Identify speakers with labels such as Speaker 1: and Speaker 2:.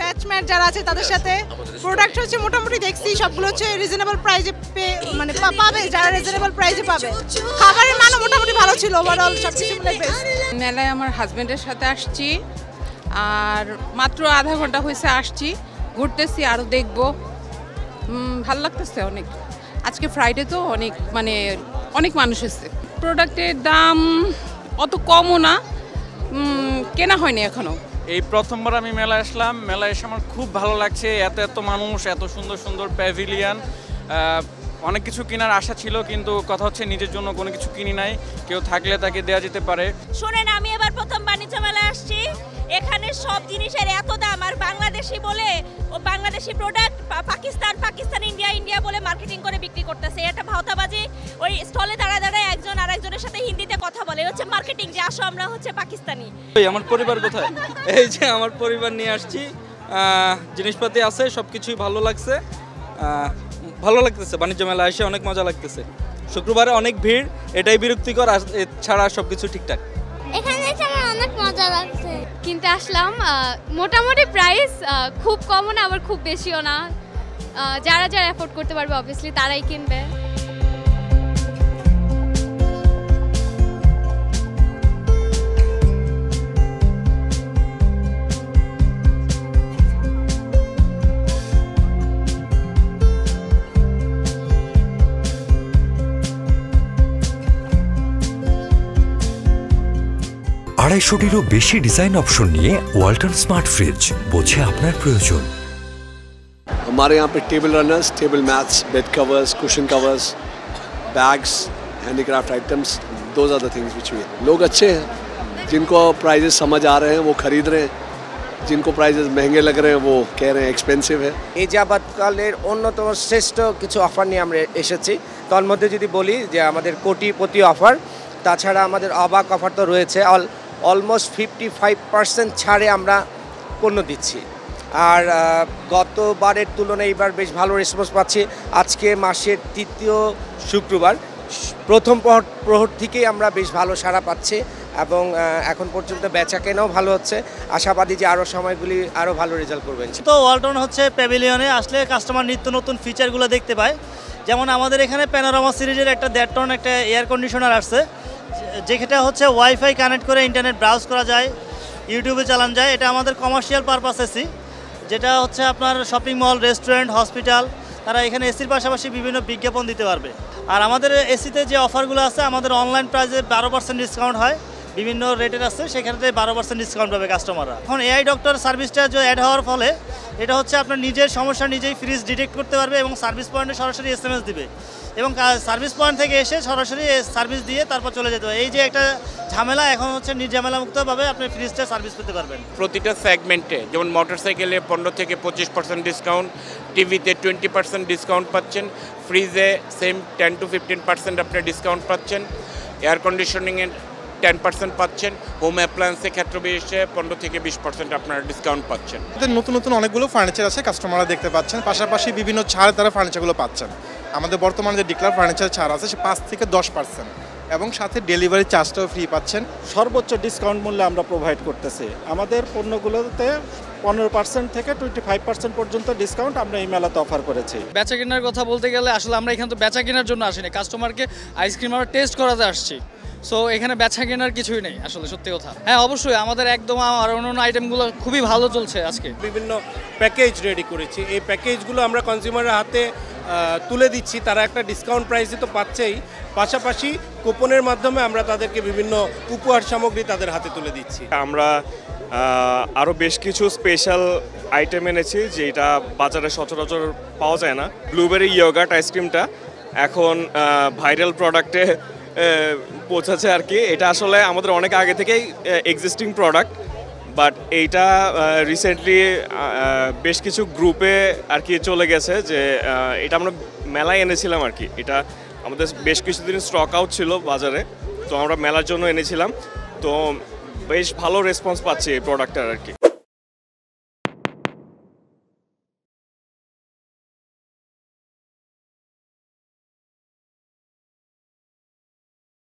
Speaker 1: Batchmate যারা আছে তাদের সাথে প্রোডাক্ট হচ্ছে মোটামুটি দেখছি সবগুলো হচ্ছে রিজনেবল প্রাইসে মানে পাবে, যারা রিজনেবল প্রাইসে পাবে। খাবারের মানও মোটামুটি ভালো ছিল, ওভারঅল সবকিছু মিলে বেস্ট।
Speaker 2: মেলায় আমার হাজবেন্ডের সাথে আসছি, আর মাত্র আধা ঘন্টা হয়েছে আসছি, ঘুরতেছি, আরও দেখবো। ভালো লাগতেছে অনেক। আজকে ফ্রাইডে তো অনেক মানুষ এসছে। প্রোডাক্টের দাম অত কমও না, কেনা হয়নি এখনো।
Speaker 3: এই প্রথমবার আমি মেলায় আসলাম, মেলায় এসে আমার খুব ভালো লাগছে। এত মানুষ, এত সুন্দর সুন্দর প্যাভিলিয়ন, অনেক কিছু কেনার আশা ছিল, কিন্তু কথা হচ্ছে নিজের জন্য কোনো কিছু কিনি নাই। কেউ থাকলে তাকে দেওয়া যেতে পারে।
Speaker 4: শোনেন, আমি এবার প্রথম বাণিজ্য মেলায় আসছি, এখানে সব জিনিসের এত দাম, আর বাংলাদেশি বলে ও বাংলাদেশি প্রোডাক্ট পাকিস্তান ইন্ডিয়া বলে মার্কেটিং করে বিক্রি করতেছে। এটা ভাওতাবাজি। ওই স্টলে দাঁড়ায় একজন আরেকজনের সাথে হিন্দিতে কথা বলে, হচ্ছে মার্কেটিং, যে আসো আমরা হচ্ছে পাকিস্তানি।
Speaker 5: আমার পরিবার কোথায়? এই যে আমার পরিবার নিয়ে আসছি, জিনিসপাতি আছে, সব কিছুই ভালো লাগছে, ভালো লাগতেছে। বাণিজ্য মেলা এসে অনেক মজা লাগতেছে। শুক্রবারে অনেক ভিড়, এটাই বিরক্তিকর, ছাড়া সব কিছু ঠিকঠাক।
Speaker 6: এখানে এসে আমার অনেক মজা লাগছে। কিনতে আসলাম, মোটামুটি প্রাইস খুব কমও না আবার খুব বেশিও না। যারা অ্যাফোর্ড করতে পারবে অবভিয়াসলি তারাই কিনবে।
Speaker 7: আড়াইশোটিরও বেশি ডিজাইন অপশন নিয়ে ওয়ালটন স্মার্ট ফ্রিজ, বোঝে আপনার প্রয়োজন।
Speaker 8: हमारे यहाँ पे table runners, table mats, bed covers, cushion covers, bags, handicraft items, those are the things which we. लोग अच्छे हैं, जिनको प्राइजेस समझ आ रहे हैं वो खरीद रहे हैं, जिनको प्राइजेस महंगे लग रहे हैं वो कह रहे हैं एक्सपेंसिव है।
Speaker 9: এই যাবৎকালের অন্যতম শ্রেষ্ঠ কিছু অফার নিয়ে আমরা এসেছি। তার মধ্যে যদি বলি যে আমাদের কোটিপতি অফার, তাছাড়া আমাদের অবাক অফার তো রয়েছে। অলমোস্ট 55% ছাড়ে আমরা পণ্য দিচ্ছি। আর গতবারের তুলনায় এবার বেশ ভালো রেসপন্স পাচ্ছি। আজকে মাসের 3য় শুক্রবার প্রথম প্রহর থেকেই আমরা বেশ ভালো সাড়া পাচ্ছি, এবং এখন পর্যন্ত বেচা কেনাও ভালো হচ্ছে। আশাবাদী যে আরও সময়গুলি আরও ভালো রেজাল্ট করবেন।
Speaker 10: তো ওয়ালটন হচ্ছে প্যাভিলিয়নে আসলে কাস্টমার নিত্য নতুন ফিচারগুলো দেখতে পায়। যেমন আমাদের এখানে প্যানোরামা সিরিজের একটা 1.5 টন একটা এয়ার কন্ডিশনার আসছে, যেটা হচ্ছে ওয়াইফাই কানেক্ট করে ইন্টারনেট ব্রাউজ করা যায়, ইউটিউবে চালানো যায়। এটা আমাদের কমার্শিয়াল পারপাস এসি, যেটা হচ্ছে আপনার শপিং মল, রেস্টুরেন্ট, হসপিটাল, তারা এখানে এসির পাশাপাশি বিভিন্ন বিজ্ঞাপন দিতে পারবে। আর আমাদের এসিতে যে অফারগুলো আছে, আমাদের অনলাইন প্রাইসে 12% ডিসকাউন্ট হয়, বিভিন্ন রেটের আছে, সেখানে 12% ডিসকাউন্ট পাবে কাস্টমাররা। এখন এআই ডক্টর সার্ভিসটা যে অ্যাড হওয়ার ফলে এটা হচ্ছে আপনার নিজের সমস্যা নিজেই ফ্রিজ ডিটেক্ট করতে পারবে, এবং সার্ভিস পয়েন্টে সরাসরি SMS দিবে, এবং সার্ভিস পয়েন্ট থেকে এসে সরাসরি সার্ভিস দিয়ে তারপর চলে যেতে হবে। এই যে একটা ঝামেলা, এখন হচ্ছে নির্ঝামেলামুক্তভাবে আপনি ফ্রিজটা সার্ভিস পেতে পারবেন।
Speaker 11: প্রতিটা সেগমেন্টে, যেমন মোটরসাইকেলে 15 থেকে 25% ডিসকাউন্ট, টিভিতে 20% ডিসকাউন্ট পাচ্ছেন, ফ্রিজে সেম 10 to 15% আপনি ডিসকাউন্ট পাচ্ছেন, এয়ার কন্ডিশনিংয়ে 10% পাচ্ছেন, হোম অ্যাপ্লায়েন্সের ক্ষেত্রে বিশেষে 15 থেকে 20% আপনারা ডিসকাউন্ট পাচ্ছেন।
Speaker 12: নতুন নতুন অনেকগুলো ফার্নিচার আছে, কাস্টমাররা দেখতে পাচ্ছেন, পাশাপাশি বিভিন্ন ছাড় তারা ফার্নিচারগুলো পাচ্ছেন। আমাদের বর্তমানে যে ডিক্লার ফার্নিচার ছাড় আছে সে 5 থেকে 10%, এবং সাথে ডেলিভারি চার্জটাও ফ্রি পাচ্ছেন।
Speaker 13: সর্বোচ্চ ডিসকাউন্ট মূল্যে আমরা প্রোভাইড করতেছি। আমাদের পণ্যগুলোতে 15% থেকে 25% পর্যন্ত ডিসকাউন্ট আমরা এই মেলাতে অফার করেছি।
Speaker 14: বেচা কেনার কথা বলতে গেলে আসলে আমরা এখানে তো বেচা কেনার জন্য আসিনি, কাস্টমারকে আইসক্রিম আমরা টেস্ট করাতে আসছি। সো এখানে বেচা কেনার কিছুই নেই আসলে, সত্যি কথা। হ্যাঁ, অবশ্যই আমাদের একদম আর অন্যান্য আইটেমগুলো খুবই ভালো চলছে আজকে।
Speaker 15: বিভিন্ন প্যাকেজ রেডি করেছি, এই প্যাকেজগুলো আমরা কনজিউমারের হাতে তুলে দিচ্ছি। তারা একটা ডিসকাউন্ট প্রাইসে তো পাচ্ছেই, পাশাপাশি কুপনের মাধ্যমে আমরা তাদেরকে বিভিন্ন উপহার সামগ্রী তাদের হাতে তুলে দিচ্ছি।
Speaker 16: আমরা আরও বেশ কিছু স্পেশাল আইটেম এনেছি, যেটা বাজারে সচরাচর পাওয়া যায় না। ব্লুবেরি ইয়োগার্ট আইসক্রিমটা এখন ভাইরাল প্রোডাক্টে পৌঁছেছে আর কি। এটা আসলে আমাদের অনেক আগে থেকেই এক্সিস্টিং প্রোডাক্ট, বাট এইটা রিসেন্টলি বেশ কিছু গ্রুপে আর কি চলে গেছে, যে এটা আমরা মেলায় এনেছিলাম আর কি। এটা আমাদের বেশ কিছুদিন স্টক আউট ছিল বাজারে, তো আমরা মেলার জন্য এনেছিলাম। তো বেশ ভালো রেসপন্স পাচ্ছি এই প্রোডাক্টটার আর কি।